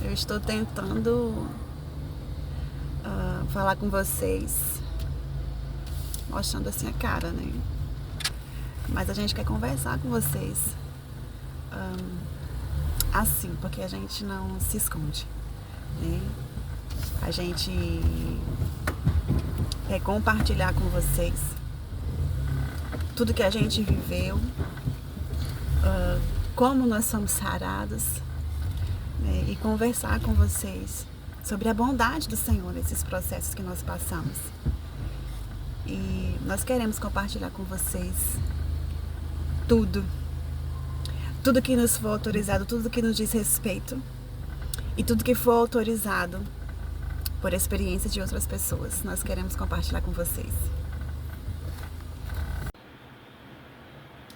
Eu estou tentando falar com vocês, mostrando assim a cara, né? Mas a gente quer conversar com vocês assim, porque a gente não se esconde, né? A gente quer compartilhar com vocês tudo que a gente viveu, como nós somos sarados, né? E conversar com vocês sobre a bondade do Senhor nesses processos que nós passamos. E nós queremos compartilhar com vocês tudo que nos for autorizado, tudo que nos diz respeito e tudo que for autorizado por experiência de outras pessoas. Nós queremos compartilhar com vocês.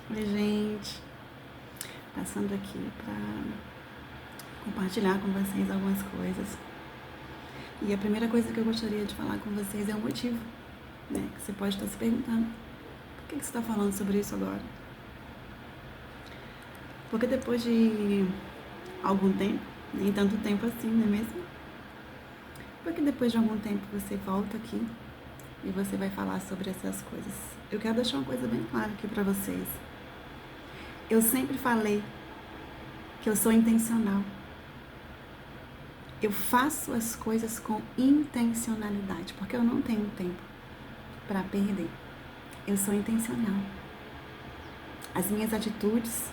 Oi, gente. Passando aqui para compartilhar com vocês algumas coisas. E a primeira coisa que eu gostaria de falar com vocês é o motivo, né? Que você pode estar se perguntando. Por que você está falando sobre isso agora? Porque depois de algum tempo, nem tanto tempo assim, não é mesmo? Porque depois de algum tempo você volta aqui e você vai falar sobre essas coisas. Eu quero deixar uma coisa bem clara aqui pra vocês. Eu sempre falei que eu sou intencional. Eu faço as coisas com intencionalidade, porque eu não tenho tempo pra perder. Eu sou intencional. As minhas atitudes,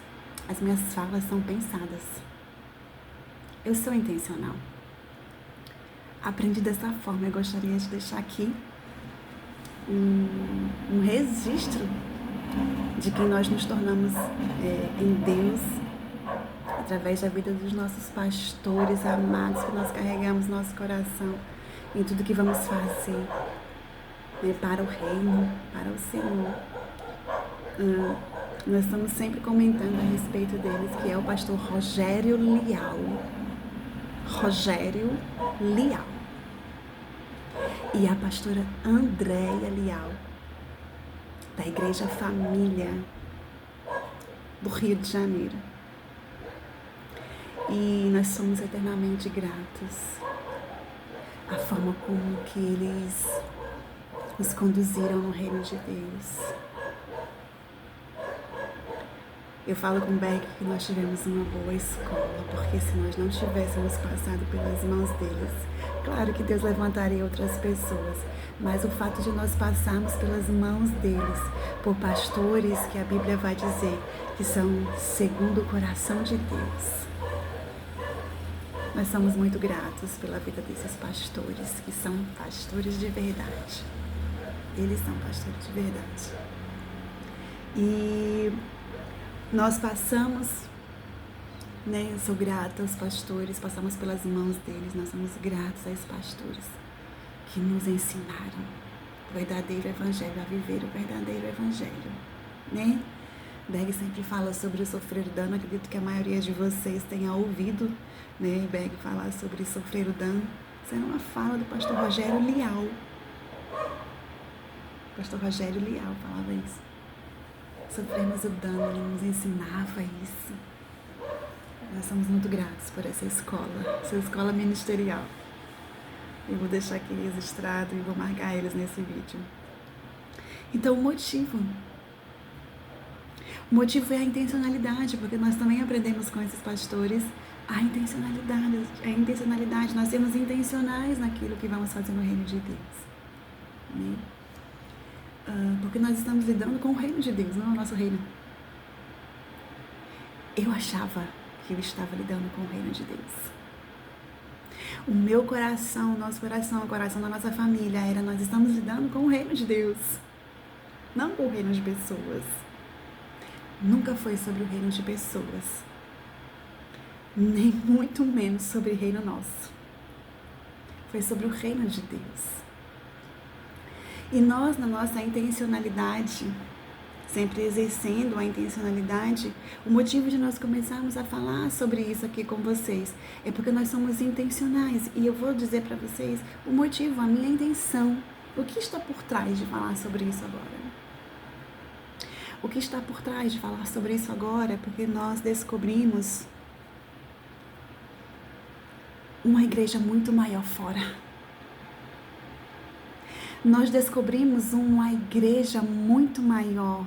as minhas falas são pensadas. Eu sou intencional. Aprendi dessa forma. Eu gostaria de deixar aqui um registro de que nós nos tornamos em Deus através da vida dos nossos pastores amados que nós carregamos no nosso coração em tudo que vamos fazer, né, para o reino, para o Senhor. Nós estamos sempre comentando a respeito deles, que é o pastor Rogério Lial. Rogério Lial. E a pastora Andréia Lial, da Igreja Família do Rio de Janeiro. E nós somos eternamente gratos à forma como que eles nos conduziram no reino de Deus. Eu falo com o Beck que nós tivemos uma boa escola, porque se nós não tivéssemos passado pelas mãos deles, claro que Deus levantaria outras pessoas, mas o fato de nós passarmos pelas mãos deles, por pastores que a Bíblia vai dizer que são segundo o coração de Deus, nós somos muito gratos pela vida desses pastores, que são pastores de verdade. Eles são pastores de verdade. E nós passamos, né, eu sou grata aos pastores, passamos pelas mãos deles, nós somos gratos a esses pastores que nos ensinaram o verdadeiro evangelho, a viver o verdadeiro evangelho, né? Berg sempre fala sobre o sofrer o dano, acredito que a maioria de vocês tenha ouvido, né, Berg falar sobre sofrer o dano. Isso era uma fala do pastor Rogério Lial. O pastor Rogério Lial falava isso. Sofremos o dano, ele nos ensinava isso. Nós somos muito gratos por essa escola ministerial. Eu vou deixar aqui registrado e vou marcar eles nesse vídeo. Então, o motivo é a intencionalidade, porque nós também aprendemos com esses pastores a intencionalidade. Nós sermos intencionais naquilo que vamos fazer no reino de Deus, né? Porque nós estamos lidando com o reino de Deus, não é o nosso reino. Eu achava que eu estava lidando com o reino de Deus. O meu coração, o nosso coração, o coração da nossa família era: nós estamos lidando com o reino de Deus, não com o reino de pessoas. Nunca foi sobre o reino de pessoas, nem muito menos sobre o reino nosso. Foi sobre o reino de Deus. E nós, na nossa intencionalidade, sempre exercendo a intencionalidade, o motivo de nós começarmos a falar sobre isso aqui com vocês é porque nós somos intencionais. E eu vou dizer para vocês o motivo, a minha intenção, o que está por trás de falar sobre isso agora. O que está por trás de falar sobre isso agora é porque nós descobrimos uma igreja muito maior fora. Nós descobrimos uma igreja muito maior,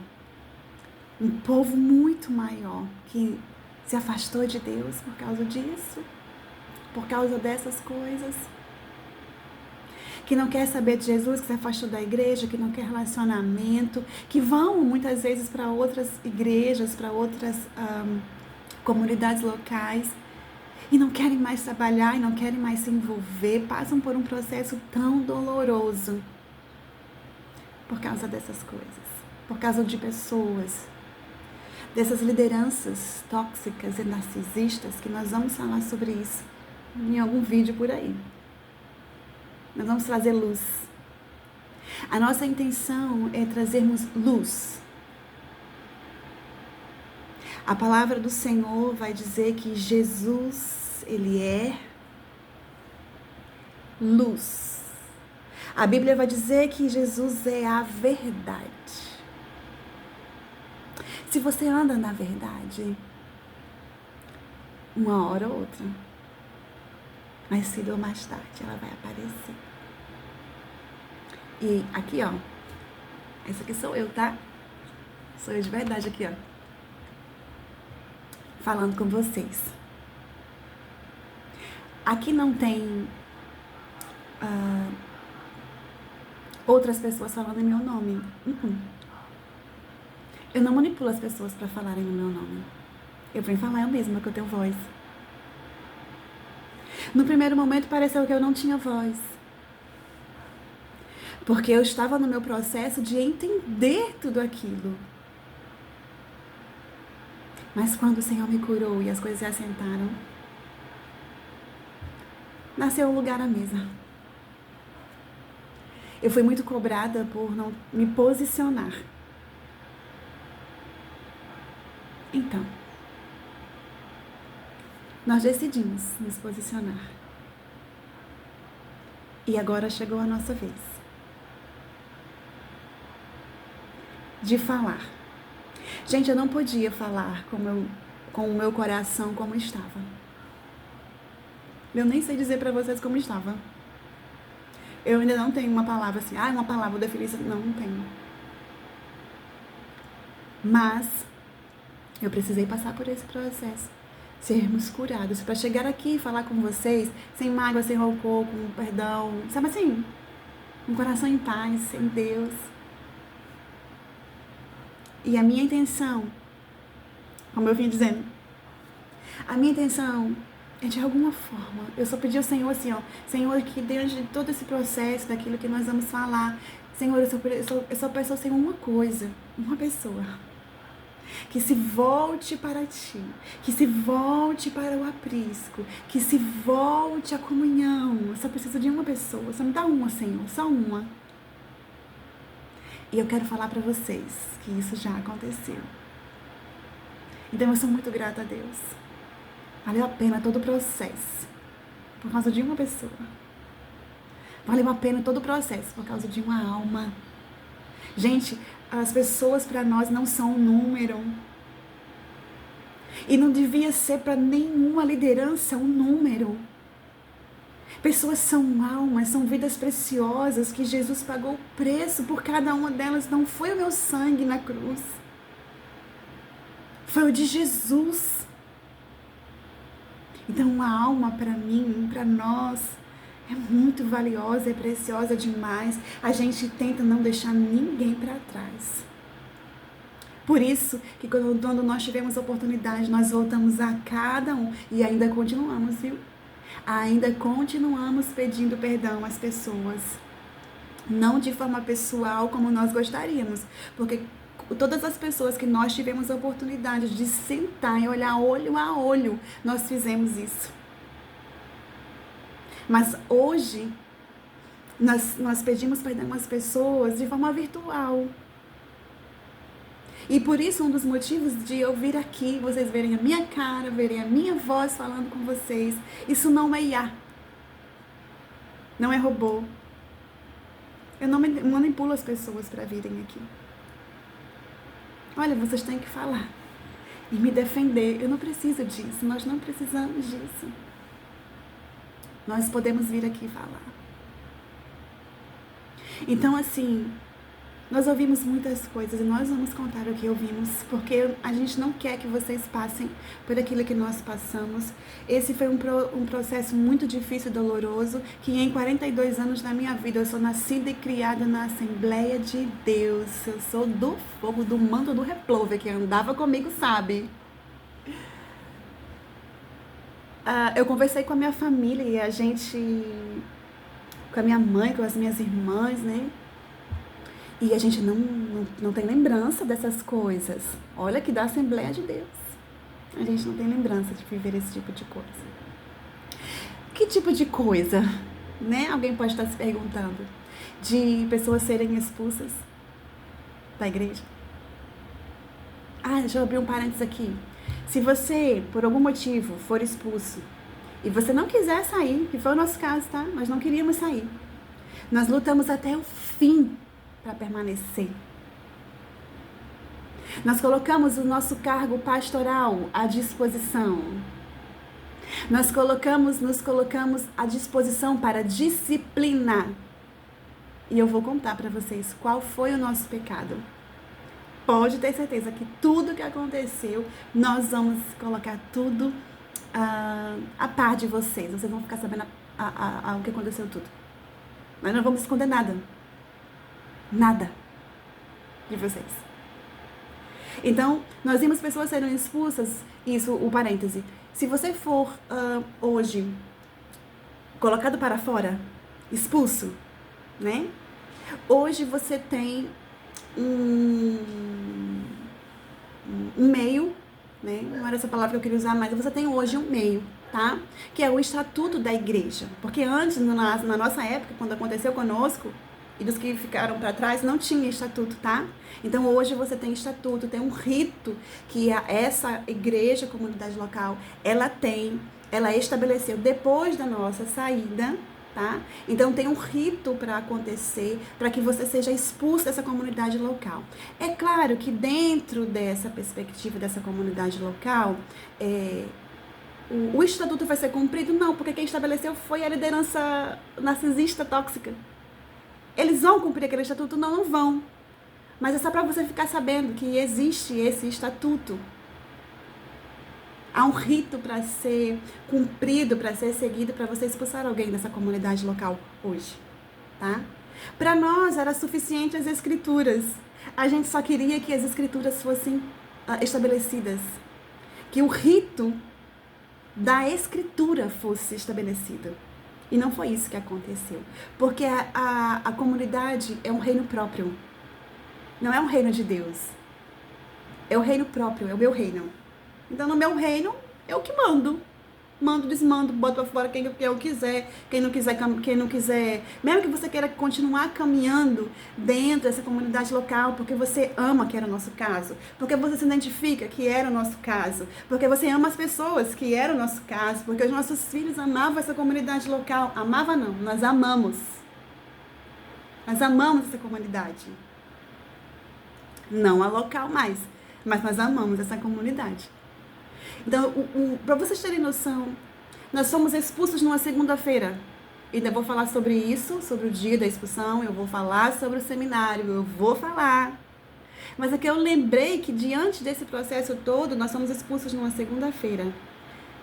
um povo muito maior que se afastou de Deus por causa disso, por causa dessas coisas, que não quer saber de Jesus, que se afastou da igreja, que não quer relacionamento, que vão muitas vezes para outras igrejas, para outras comunidades locais, e não querem mais trabalhar, e não querem mais se envolver, passam por um processo tão doloroso por causa dessas coisas, por causa de pessoas, dessas lideranças tóxicas e narcisistas, que nós vamos falar sobre isso em algum vídeo por aí. Nós vamos trazer luz. A nossa intenção é trazermos luz. A palavra do Senhor vai dizer que Jesus, Ele é luz. A Bíblia vai dizer que Jesus é a verdade. Se você anda na verdade, uma hora ou outra, mais cedo ou mais tarde, ela vai aparecer. E aqui, ó, essa aqui sou eu, tá? Sou eu de verdade aqui, ó. Falando com vocês. Aqui não tem outras pessoas falando em meu nome. Eu não manipulo as pessoas para falarem o meu nome. Eu venho falar eu mesma, que eu tenho voz. No primeiro momento pareceu que eu não tinha voz. Porque eu estava no meu processo de entender tudo aquilo. Mas quando o Senhor me curou e as coisas se assentaram, nasceu um lugar à mesa. Eu fui muito cobrada por não me posicionar. Então, nós decidimos nos posicionar. E agora chegou a nossa vez de falar. Gente, eu não podia falar com o meu coração como estava. Eu nem sei dizer para vocês como estava. Eu ainda não tenho uma palavra assim, uma palavra, vou definir isso. Não tenho. Mas eu precisei passar por esse processo, sermos curados, para chegar aqui e falar com vocês, sem mágoa, sem rancor, com perdão, sabe assim? Um coração em paz, sem Deus. E a minha intenção, como eu vim dizendo, a minha intenção é de alguma forma, eu só pedi ao Senhor assim, ó, Senhor, que diante de todo esse processo, daquilo que nós vamos falar, Senhor, eu só peço ao Senhor uma coisa, uma pessoa, que se volte para Ti, que se volte para o aprisco, que se volte à comunhão. Eu só preciso de uma pessoa, só me dá uma, Senhor, só uma. E eu quero falar para vocês que isso já aconteceu. Então eu sou muito grata a Deus. Valeu a pena todo o processo por causa de uma pessoa. Valeu a pena todo o processo por causa de uma alma. Gente, as pessoas para nós não são um número. E não devia ser para nenhuma liderança um número. Pessoas são almas, são vidas preciosas que Jesus pagou o preço por cada uma delas. Não foi o meu sangue na cruz. Foi o de Jesus. Então, uma alma para mim, para nós, é muito valiosa, é preciosa demais. A gente tenta não deixar ninguém para trás. Por isso que quando nós tivemos a oportunidade, nós voltamos a cada um e ainda continuamos, viu? Ainda continuamos pedindo perdão às pessoas. Não de forma pessoal como nós gostaríamos, porque todas as pessoas que nós tivemos a oportunidade de sentar e olhar olho a olho, nós fizemos isso. Mas hoje, nós pedimos perdão às pessoas de forma virtual. E por isso, um dos motivos de eu vir aqui, vocês verem a minha cara, verem a minha voz falando com vocês, isso não é IA. Não é robô. Eu não manipulo as pessoas para virem aqui. Olha, vocês têm que falar e me defender. Eu não preciso disso, nós não precisamos disso. nós podemos vir aqui falar. Então, assim, nós ouvimos muitas coisas e nós vamos contar o que ouvimos, porque a gente não quer que vocês passem por aquilo que nós passamos. Esse foi um processo muito difícil e doloroso, que em 42 anos da minha vida, eu sou nascida e criada na Assembleia de Deus. Eu sou do fogo, do manto do replover, que andava comigo, sabe? Eu conversei com a minha família e a gente, com a minha mãe, com as minhas irmãs, né? E a gente não tem lembrança dessas coisas. Olha que da Assembleia de Deus. A gente não tem lembrança de viver esse tipo de coisa. Que tipo de coisa? Né? Alguém pode estar se perguntando. De pessoas serem expulsas da igreja. Deixa eu abrir um parênteses aqui. Se você, por algum motivo, for expulso e você não quiser sair, que foi o nosso caso, tá? Nós não queríamos sair. Nós lutamos até o fim para permanecer. Nós colocamos o nosso cargo pastoral à disposição. Nos colocamos à disposição para disciplinar. E eu vou contar para vocês qual foi o nosso pecado. Pode ter certeza que tudo que aconteceu, nós vamos colocar tudo a par de vocês. Vocês vão ficar sabendo o que aconteceu tudo. Nós não vamos esconder nada. Nada de vocês. Então, nós vimos pessoas sendo expulsas, isso, o parêntese. Se você for hoje colocado para fora, expulso, né? Hoje você tem um meio, né? Não era essa palavra que eu queria usar, mas você tem hoje um meio, tá? Que é o estatuto da igreja. Porque antes, na nossa época, quando aconteceu conosco, e dos que ficaram para trás, não tinha estatuto, tá? Então, hoje você tem estatuto, tem um rito que essa igreja, comunidade local, ela estabeleceu depois da nossa saída, tá? Então, tem um rito para acontecer, para que você seja expulso dessa comunidade local. É claro que dentro dessa perspectiva dessa comunidade local, o estatuto vai ser cumprido? Não, porque quem estabeleceu foi a liderança narcisista tóxica. Eles vão cumprir aquele estatuto? Não, não vão. Mas é só para você ficar sabendo que existe esse estatuto. Há um rito para ser cumprido, para ser seguido, para você expulsar alguém dessa comunidade local hoje, tá? Para nós era suficiente as escrituras. A gente só queria que as escrituras fossem estabelecidas. Que o rito da escritura fosse estabelecido. E não foi isso que aconteceu. Porque a comunidade é um reino próprio. Não é um reino de Deus. É o reino próprio, é o meu reino. Então, no meu reino, eu que mando. Mando, desmando, boto pra fora quem eu quiser. Quem não quiser. Mesmo que você queira continuar caminhando dentro dessa comunidade local, porque você ama, que era o nosso caso. Porque você se identifica, que era o nosso caso. Porque você ama as pessoas, que era o nosso caso. Porque os nossos filhos amavam essa comunidade local. Amava não, nós amamos. Nós amamos essa comunidade. Não a local mais, mas nós amamos essa comunidade. Então, para vocês terem noção, nós somos expulsos numa segunda-feira. Ainda vou falar sobre isso, sobre o dia da expulsão, eu vou falar sobre o seminário, eu vou falar. Mas aqui eu lembrei que diante desse processo todo, nós somos expulsos numa segunda-feira.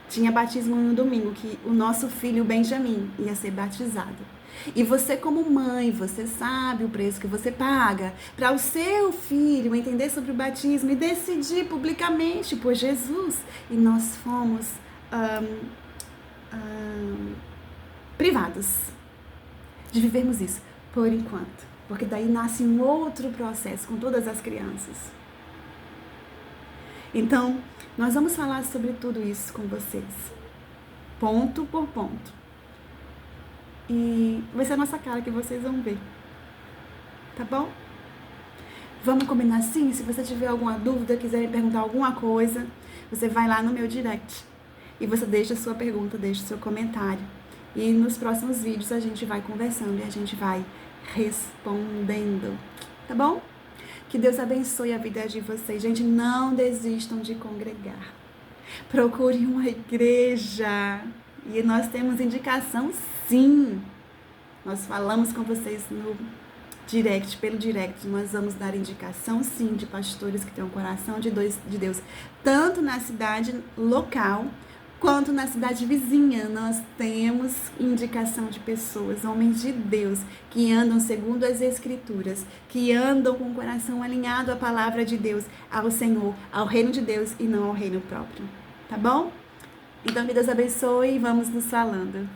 Tinha batismo no domingo, que o nosso filho Benjamin ia ser batizado. E você como mãe, você sabe o preço que você paga para o seu filho entender sobre o batismo e decidir publicamente por Jesus. E nós fomos privados de vivermos isso por enquanto. Porque daí nasce um outro processo com todas as crianças. Então, nós vamos falar sobre tudo isso com vocês. Ponto por ponto. E vai ser a nossa cara que vocês vão ver. Tá bom? Vamos combinar assim? Se você tiver alguma dúvida, quiser me perguntar alguma coisa, você vai lá no meu direct. E você deixa a sua pergunta, deixa o seu comentário. E nos próximos vídeos a gente vai conversando e a gente vai respondendo. Tá bom? Que Deus abençoe a vida de vocês. Gente, não desistam de congregar. Procure uma igreja. E nós temos indicação, sim. Nós falamos com vocês no direct, pelo direct. Nós vamos dar indicação, sim, de pastores que têm um coração de Deus, tanto na cidade local, quanto na cidade vizinha. Nós temos indicação de pessoas, homens de Deus, que andam segundo as Escrituras, que andam com o coração alinhado à palavra de Deus, ao Senhor, ao reino de Deus e não ao reino próprio. Tá bom? Então, que Deus abençoe e vamos nos falando.